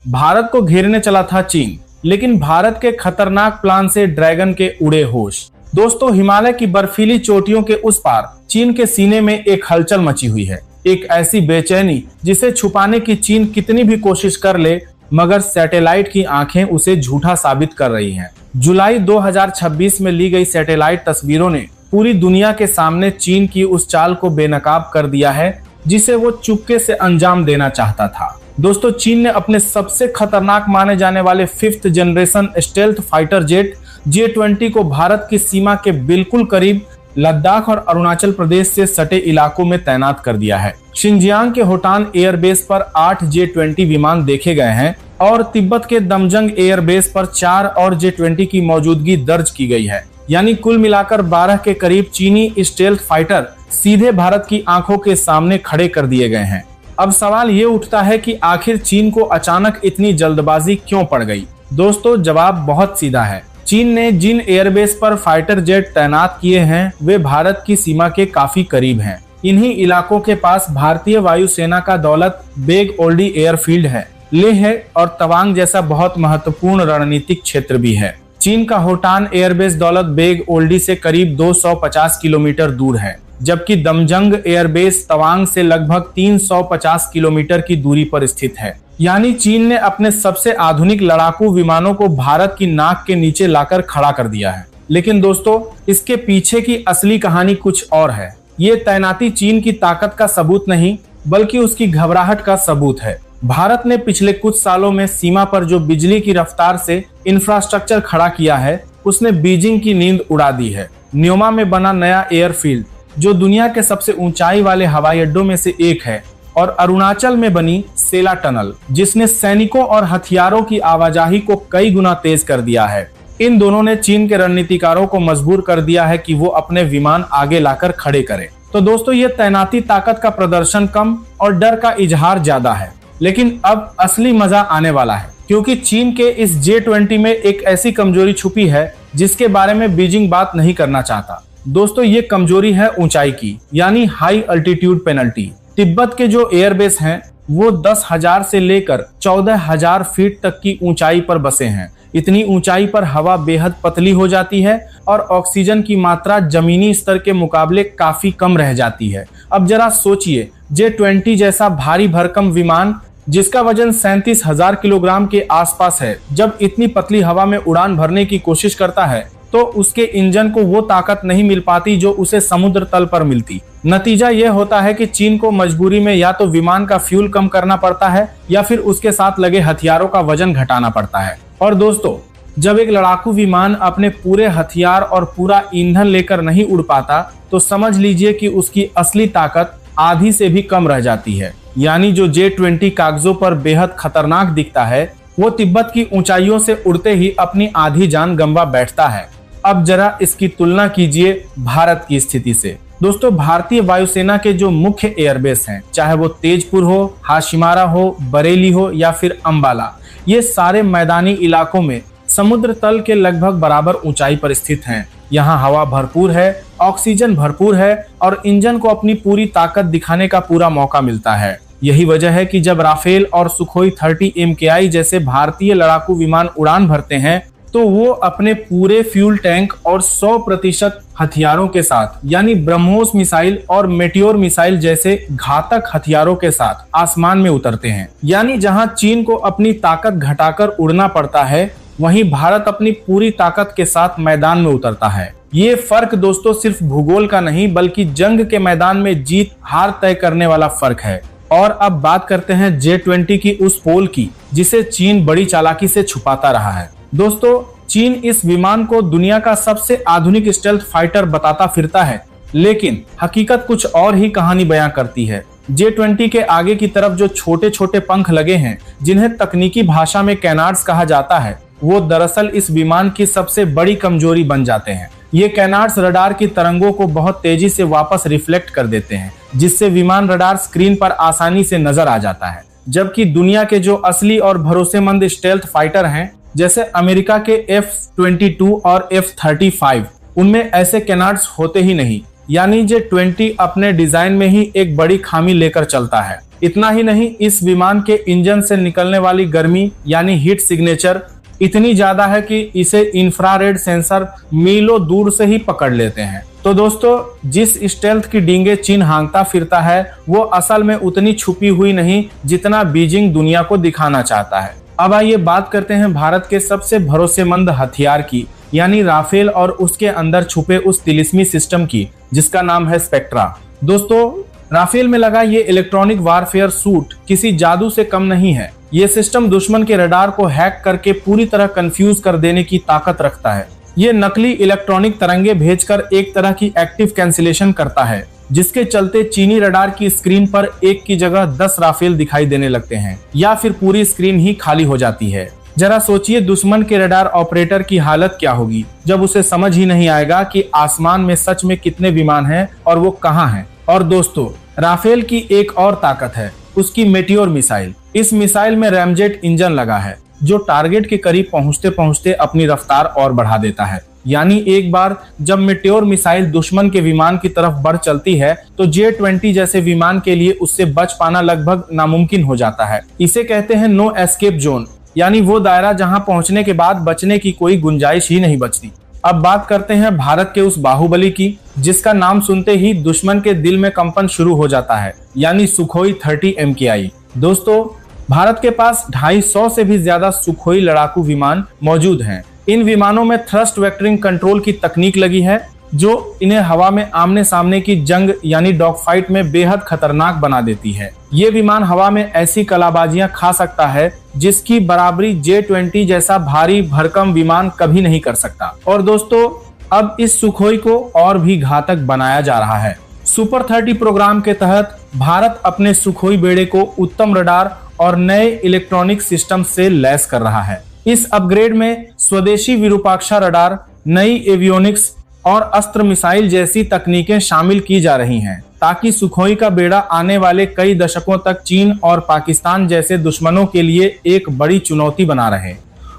भारत को घेरने चला था चीन, लेकिन भारत के खतरनाक प्लान से ड्रैगन के उड़े होश। दोस्तों, हिमालय की बर्फीली चोटियों के उस पार चीन के सीने में एक हलचल मची हुई है। एक ऐसी बेचैनी जिसे छुपाने की चीन कितनी भी कोशिश कर ले, मगर सैटेलाइट की आंखें उसे झूठा साबित कर रही हैं। जुलाई 2026 में ली गई सैटेलाइट तस्वीरों ने पूरी दुनिया के सामने चीन की उस चाल को बेनकाब कर दिया है जिसे वो चुपके से अंजाम देना चाहता था। दोस्तों, चीन ने अपने सबसे खतरनाक माने जाने वाले 5th generation stealth fighter jet J-20 को भारत की सीमा के बिल्कुल करीब लद्दाख और अरुणाचल प्रदेश से सटे इलाकों में तैनात कर दिया है। शिनजियांग के होटान एयरबेस पर 8 J-20 विमान देखे गए हैं और तिब्बत के दमजंग एयरबेस पर 4 और J-20 की मौजूदगी दर्ज की गई है। यानी कुल मिलाकर 12 के करीब चीनी स्टेल्थ फाइटर सीधे भारत की आंखों के सामने खड़े कर दिए गए हैं। अब सवाल ये उठता है कि आखिर चीन को अचानक इतनी जल्दबाजी क्यों पड़ गई? दोस्तों, जवाब बहुत सीधा है। चीन ने जिन एयरबेस पर फाइटर जेट तैनात किए हैं वे भारत की सीमा के काफी करीब हैं। इन्हीं इलाकों के पास भारतीय वायुसेना का दौलत बेग ओल्डी एयरफील्ड है। लेह और तवांग जैसा बहुत महत्वपूर्ण रणनीतिक क्षेत्र भी है। चीन का होटान एयरबेस दौलत बेग ओल्डी से करीब 250 किलोमीटर दूर है, जबकि दमजंग एयरबेस तवांग से लगभग 350 किलोमीटर की दूरी पर स्थित है। यानी चीन ने अपने सबसे आधुनिक लड़ाकू विमानों को भारत की नाक के नीचे लाकर खड़ा कर दिया है। लेकिन दोस्तों, इसके पीछे की असली कहानी कुछ और है। ये तैनाती चीन की ताकत का सबूत नहीं, बल्कि उसकी घबराहट का सबूत है। भारत ने पिछले कुछ सालों में सीमा पर जो बिजली की रफ्तार से इंफ्रास्ट्रक्चर खड़ा किया है, उसने बीजिंग की नींद उड़ा दी है। न्योमा में बना नया एयरफील्ड, जो दुनिया के सबसे ऊंचाई वाले हवाई अड्डों में से एक है, और अरुणाचल में बनी सेला टनल, जिसने सैनिकों और हथियारों की आवाजाही को कई गुना तेज कर दिया है। इन दोनों ने चीन के रणनीतिकारों को मजबूर कर दिया है कि वो अपने विमान आगे लाकर खड़े करें। तो दोस्तों, ये तैनाती ताकत का प्रदर्शन कम और डर का इजहार ज्यादा है। लेकिन अब असली मजा आने वाला है, क्योंकि चीन के इस J-20 में एक ऐसी कमजोरी छुपी है जिसके बारे में बीजिंग बात नहीं करना चाहता। दोस्तों, ये कमजोरी है ऊंचाई की, यानी हाई अल्टीट्यूड पेनल्टी। तिब्बत के जो एयरबेस हैं वो 10,000 से लेकर 14,000 फीट तक की ऊंचाई पर बसे हैं। इतनी ऊंचाई पर हवा बेहद पतली हो जाती है और ऑक्सीजन की मात्रा जमीनी स्तर के मुकाबले काफी कम रह जाती है। अब जरा सोचिए, J-20 जैसा भारी भरकम विमान जिसका वजन 37,000 किलोग्राम के आसपास है, जब इतनी पतली हवा में उड़ान भरने की कोशिश करता है तो उसके इंजन को वो ताकत नहीं मिल पाती जो उसे समुद्र तल पर मिलती। नतीजा ये होता है कि चीन को मजबूरी में या तो विमान का फ्यूल कम करना पड़ता है या फिर उसके साथ लगे हथियारों का वजन घटाना पड़ता है। और दोस्तों, जब एक लड़ाकू विमान अपने पूरे हथियार और पूरा ईंधन लेकर नहीं उड़ पाता, तो समझ लीजिए कि उसकी असली ताकत आधी से भी कम रह जाती है। यानी जो J-20 कागजों पर बेहद खतरनाक दिखता है, वो तिब्बत की ऊंचाइयों से उड़ते ही अपनी आधी जान गंवा बैठता है। अब जरा इसकी तुलना कीजिए भारत की स्थिति से। दोस्तों, भारतीय वायुसेना के जो मुख्य एयरबेस हैं, चाहे वो तेजपुर हो, हाशिमारा हो, बरेली हो या फिर अंबाला, ये सारे मैदानी इलाकों में समुद्र तल के लगभग बराबर ऊंचाई पर स्थित हैं। यहाँ हवा भरपूर है, ऑक्सीजन भरपूर है और इंजन को अपनी पूरी ताकत दिखाने का पूरा मौका मिलता है। यही वजह है कि जब राफेल और सुखोई 30 MKI जैसे भारतीय लड़ाकू विमान उड़ान भरते हैं, तो वो अपने पूरे फ्यूल टैंक और 100% हथियारों के साथ, यानी ब्रह्मोस मिसाइल और मेटियोर मिसाइल जैसे घातक हथियारों के साथ आसमान में उतरते हैं। यानी जहां चीन को अपनी ताकत घटाकर उड़ना पड़ता है, वहीं भारत अपनी पूरी ताकत के साथ मैदान में उतरता है। ये फर्क दोस्तों सिर्फ भूगोल का नहीं, बल्कि जंग के मैदान में जीत हार तय करने वाला फर्क है। और अब बात करते हैं J-20 की उस पोल की, जिसे चीन बड़ी चालाकी से छुपाता रहा है। दोस्तों, चीन इस विमान को दुनिया का सबसे आधुनिक स्टेल्थ फाइटर बताता फिरता है, लेकिन हकीकत कुछ और ही कहानी बयां करती है। J-20 के आगे की तरफ जो छोटे छोटे पंख लगे हैं, जिन्हें तकनीकी भाषा में कैनार्ड्स कहा जाता है, वो दरअसल इस विमान की सबसे बड़ी कमजोरी बन जाते हैं। ये कैनार्ड्स रडार की तरंगों को बहुत तेजी से वापस रिफ्लेक्ट कर देते हैं, जिससे विमान रडार स्क्रीन पर आसानी से नजर आ जाता है। जबकि दुनिया के जो असली और भरोसेमंद स्टेल्थ फाइटर हैं, जैसे अमेरिका के F-22 और F-35, उनमें ऐसे कैनार्ड्स होते ही नहीं। यानी J-20 अपने डिजाइन में ही एक बड़ी खामी लेकर चलता है। इतना ही नहीं, इस विमान के इंजन से निकलने वाली गर्मी यानी हीट सिग्नेचर इतनी ज्यादा है कि इसे इंफ्रारेड सेंसर मीलों दूर से ही पकड़ लेते हैं। तो दोस्तों, जिस स्टेल्थ की डींगे चीन हाँकता फिरता है वो असल में उतनी छुपी हुई नहीं जितना बीजिंग दुनिया को दिखाना चाहता है। अब आइए बात करते हैं भारत के सबसे भरोसेमंद हथियार की, यानी राफेल और उसके अंदर छुपे उस तिलिस्मी सिस्टम की जिसका नाम है स्पेक्ट्रा। दोस्तों, राफेल में लगा ये इलेक्ट्रॉनिक वारफेयर सूट किसी जादू से कम नहीं है। ये सिस्टम दुश्मन के रडार को हैक करके पूरी तरह कंफ्यूज कर देने की ताकत रखता है। ये नकली इलेक्ट्रॉनिक तरंगे भेजकर एक तरह की एक्टिव कैंसिलेशन करता है, जिसके चलते चीनी रडार की स्क्रीन पर एक की जगह 10 राफेल दिखाई देने लगते हैं या फिर पूरी स्क्रीन ही खाली हो जाती है। जरा सोचिए दुश्मन के रडार ऑपरेटर की हालत क्या होगी जब उसे समझ ही नहीं आएगा कि आसमान में सच में कितने विमान हैं और वो कहाँ हैं। और दोस्तों, राफेल की एक और ताकत है उसकी मेटियोर मिसाइल। इस मिसाइल में रैमजेट इंजन लगा है जो टारगेट के करीब पहुंचते पहुंचते अपनी रफ्तार और बढ़ा देता है। यानी एक बार जब मेटियोर मिसाइल दुश्मन के विमान की तरफ बढ़ चलती है तो J-20 जैसे विमान के लिए उससे बच पाना लगभग नामुमकिन हो जाता है। इसे कहते हैं नो एस्केप जोन, यानी वो दायरा जहां पहुंचने के बाद बचने की कोई गुंजाइश ही नहीं बचती। अब बात करते हैं भारत के उस बाहुबली की जिसका नाम सुनते ही दुश्मन के दिल में कंपन शुरू हो जाता है, यानी सुखोई 30 MKI। दोस्तों, भारत के पास 250 से भी ज्यादा सुखोई लड़ाकू विमान मौजूद हैं। इन विमानों में थ्रस्ट वेक्टरिंग कंट्रोल की तकनीक लगी है जो इन्हें हवा में आमने सामने की जंग यानी डॉग फाइट में बेहद खतरनाक बना देती है। ये विमान हवा में ऐसी कलाबाजियां खा सकता है जिसकी बराबरी J-20 जैसा भारी भरकम विमान कभी नहीं कर सकता। और दोस्तों, अब इस सुखोई को और भी घातक बनाया जा रहा है। सुपर 30 प्रोग्राम के तहत भारत अपने सुखोई बेड़े को उत्तम रडार और नए इलेक्ट्रॉनिक सिस्टम से लैस कर रहा है। इस अपग्रेड में स्वदेशी विरूपाक्षा रडार, नई एवियोनिक्स और अस्त्र मिसाइल जैसी तकनीकें शामिल की जा रही हैं ताकि सुखोई का बेड़ा आने वाले कई दशकों तक चीन और पाकिस्तान जैसे दुश्मनों के लिए एक बड़ी चुनौती बना रहे।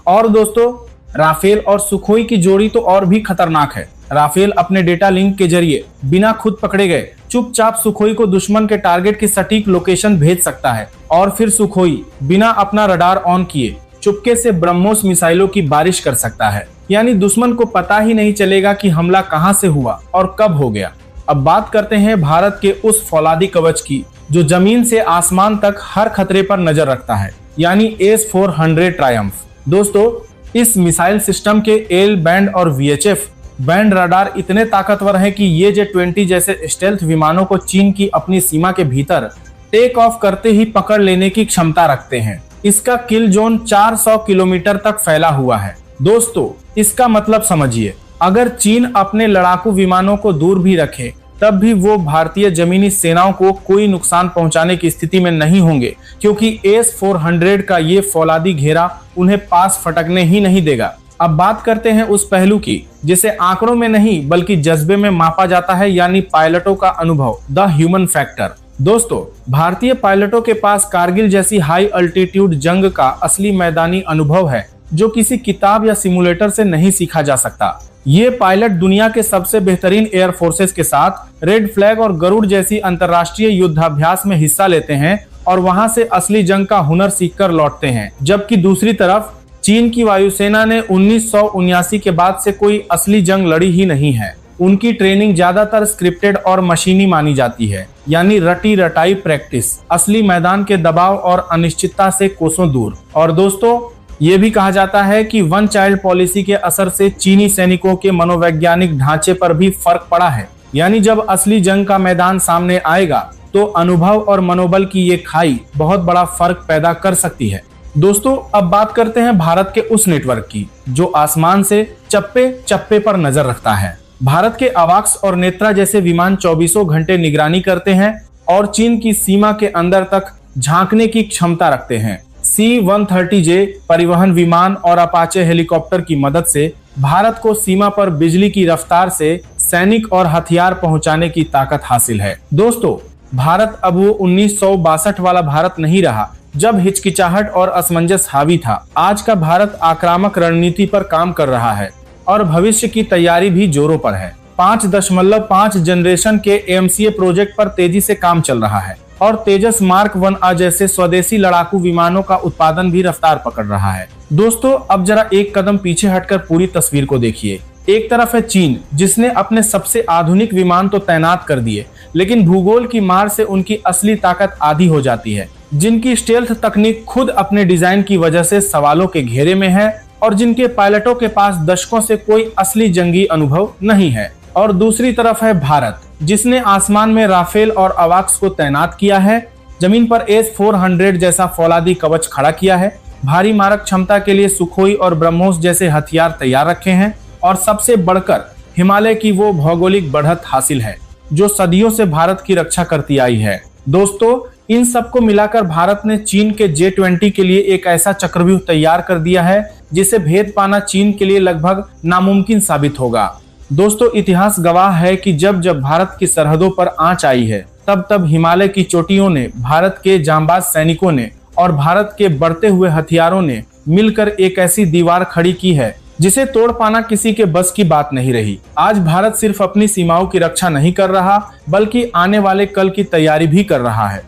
और दोस्तों, राफेल और सुखोई की जोड़ी तो और भी खतरनाक है। राफेल अपने डेटा लिंक के जरिए बिना खुद पकड़े गए चुपचाप सुखोई को दुश्मन के टारगेट की सटीक लोकेशन भेज सकता है और फिर सुखोई बिना अपना रडार ऑन किए चुपके से ब्रह्मोस मिसाइलों की बारिश कर सकता है। यानी दुश्मन को पता ही नहीं चलेगा कि हमला कहां से हुआ और कब हो गया। अब बात करते हैं भारत के उस फौलादी कवच की जो जमीन से आसमान तक हर खतरे पर नजर रखता है, यानी S-400 ट्रायम्फ। दोस्तों, इस मिसाइल सिस्टम के एल बैंड और VHF बैंड रडार इतने ताकतवर हैं कि ये J-20 जैसे स्टेल्थ विमानों को चीन की अपनी सीमा के भीतर टेक ऑफ करते ही पकड़ लेने की क्षमता रखते हैं। इसका किल जोन 400 किलोमीटर तक फैला हुआ है। दोस्तों, इसका मतलब समझिए, अगर चीन अपने लड़ाकू विमानों को दूर भी रखे तब भी वो भारतीय जमीनी सेनाओं को कोई नुकसान पहुंचाने की स्थिति में नहीं होंगे, क्योंकि S-400 का ये फौलादी घेरा उन्हें पास फटकने ही नहीं देगा। अब बात करते हैं उस पहलू की जिसे आंकड़ों में नहीं बल्कि जज्बे में मापा जाता है, यानी पायलटों का अनुभव, द ह्यूमन फैक्टर। दोस्तों, भारतीय पायलटों के पास कारगिल जैसी हाई अल्टीट्यूड जंग का असली मैदानी अनुभव है जो किसी किताब या सिमुलेटर से नहीं सीखा जा सकता। ये पायलट दुनिया के सबसे बेहतरीन एयर फोर्सेस के साथ रेड फ्लैग और गरुड़ जैसी अंतर्राष्ट्रीय युद्धाभ्यास में हिस्सा लेते हैं और वहां से असली जंग का हुनर सीखकर लौटते हैं। जबकि दूसरी तरफ चीन की वायुसेना ने 1979 के बाद से कोई असली जंग लड़ी ही नहीं है। उनकी ट्रेनिंग ज्यादातर स्क्रिप्टेड और मशीनी मानी जाती है, यानी रटी रटाई प्रैक्टिस, असली मैदान के दबाव और अनिश्चितता से कोसों दूर। और दोस्तों, ये भी कहा जाता है कि वन चाइल्ड पॉलिसी के असर से चीनी सैनिकों के मनोवैज्ञानिक ढांचे पर भी फर्क पड़ा है। यानी जब असली जंग का मैदान सामने आएगा तो अनुभव और मनोबल की ये खाई बहुत बड़ा फर्क पैदा कर सकती है। दोस्तों, अब बात करते हैं भारत के उस नेटवर्क की जो आसमान से चप्पे चप्पे पर नजर रखता है। भारत के अवाक्स और नेत्रा जैसे विमान 24 घंटे निगरानी करते हैं और चीन की सीमा के अंदर तक झांकने की क्षमता रखते हैं। C-130J परिवहन विमान और अपाचे हेलीकॉप्टर की मदद से भारत को सीमा पर बिजली की रफ्तार से सैनिक और हथियार पहुंचाने की ताकत हासिल है। दोस्तों, भारत अब वो 1962 वाला भारत नहीं रहा जब हिचकिचाहट और असमंजस हावी था। आज का भारत आक्रामक रणनीति पर काम कर रहा है और भविष्य की तैयारी भी जोरों पर है। 5.5 जनरेशन के AMCA प्रोजेक्ट पर तेजी से काम चल रहा है। और तेजस मार्क 1A जैसे स्वदेशी लड़ाकू विमानों का उत्पादन भी रफ्तार पकड़ रहा है। दोस्तों अब जरा एक कदम पीछे हटकर पूरी तस्वीर को देखिए। एक तरफ है चीन, जिसने अपने सबसे आधुनिक विमान तो तैनात कर दिए, लेकिन भूगोल की मार से उनकी असली ताकत आधी हो जाती है, जिनकी स्टेल्थ तकनीक खुद अपने डिजाइन की वजह से सवालों के घेरे में है और जिनके पायलटों के पास दशकों से कोई असली जंगी अनुभव नहीं है। और दूसरी तरफ है भारत, जिसने आसमान में राफेल और अवाक्स को तैनात किया है, जमीन पर S-400 जैसा फौलादी कवच खड़ा किया है, भारी मारक क्षमता के लिए सुखोई और ब्रह्मोस जैसे हथियार तैयार रखे हैं और सबसे बढ़कर हिमालय की वो भौगोलिक बढ़त हासिल है जो सदियों से भारत की रक्षा करती आई है। दोस्तों इन सबको मिलाकर भारत ने चीन के J-20 के लिए एक ऐसा चक्रव्यूह तैयार कर दिया है जिसे भेद पाना चीन के लिए लगभग नामुमकिन साबित होगा। दोस्तों इतिहास गवाह है कि जब जब भारत की सरहदों पर आंच आई है, तब तब हिमालय की चोटियों ने, भारत के जांबाज सैनिकों ने और भारत के बढ़ते हुए हथियारों ने मिलकर एक ऐसी दीवार खड़ी की है जिसे तोड़ पाना किसी के बस की बात नहीं रही। आज भारत सिर्फ अपनी सीमाओं की रक्षा नहीं कर रहा, बल्कि आने वाले कल की तैयारी भी कर रहा है।